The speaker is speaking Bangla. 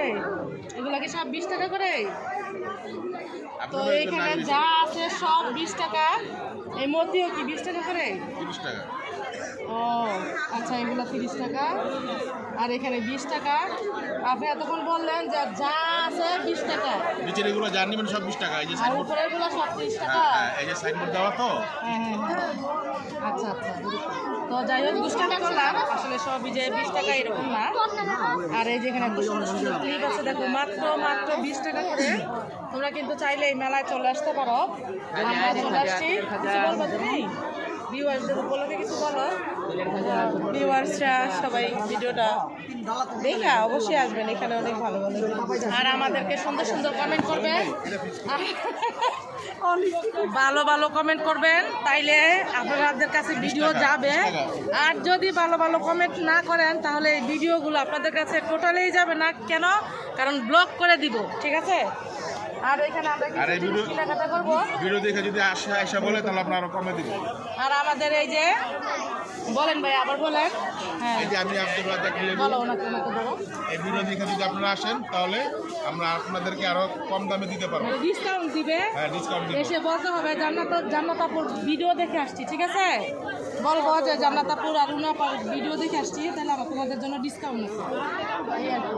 করে? এগুলা কি সব 20 টাকা করে? তো এখানে যা আছে সব 20 টাকা। এই মতিও কি 20 টাকা করে? 30 টাকা। ও আচ্ছা, এগুলো 30 টাকা আর এখানে 20 টাকা। আপনি এতক্ষণ বললেন যে যা আছে 20 টাকা, নিচের এগুলো যা নিবেন সব 20 টাকা। এই যে আর সাইনবোর্ড, উপরে এগুলো সব 30 টাকা। এই যে সাইনবোর্ড দেওয়া তো। হ্যাঁ। আচ্ছা আচ্ছা, তো যাই হোক 20 টাকা করলাম, আসলে সবই যে 20 টাকা এরকম না। আর এই যেখানে এত সুন্দর সুন্দর ক্লিপ আছে দেখো, মাত্র 20 টাকা করে। তোমরা কিন্তু চাইলে এই মেলায় চলে আসতে পারো। আমরা চলে আসছি। কিছু বলবো তুমি? ভিউয়ার্সদের উপলক্ষে কিছু বলো। ভিউয়ার্সরা সবাই ভিডিওটা দেখা অবশ্যই আসবেন, এখানে অনেক ভালো ভালো আর আমাদেরকে সুন্দর সুন্দর কমেন্ট করবেন, ভালো ভালো কমেন্ট করবেন, তাইলে আপনাদের কাছে ভিডিও যাবে। আর যদি ভালো ভালো কমেন্ট না করেন তাহলে এই ভিডিওগুলো আপনাদের কাছে টোটালেই যাবে না। কেন? কারণ ব্লক করে দিব, ঠিক আছে? আর এখানে আমরা কিছু কেনাকাটা করবো। ভিডিও দেখে যদি আশা বলে তাহলে আপনারা আরো কমে দিবেন। আর আমাদের এই যে বলেন ভাই, আবার বলেন। হ্যাঁ, এই যে আমি আব্দুল রাজ্জাক লেবু, বলো ওনাকে বলো। এই ভিডিও দেখে যদি আপনারা আসেন তাহলে আমরা আপনাদেরকে আরো কম দামে দিতে পারবো। ডিসকাউন্ট দিবে। হ্যাঁ, ডিসকাউন্ট দিব। এসে বলতে হবে জান্নাত আপুর ভিডিও দেখে আসছি, ঠিক আছে? বলবো যে জান্নাত আপুর আর রুনা আপুর ভিডিও দেখে আসছি, তাহলে আমার তোমাদের জন্য ডিসকাউন্ট আছে। এই আর কি।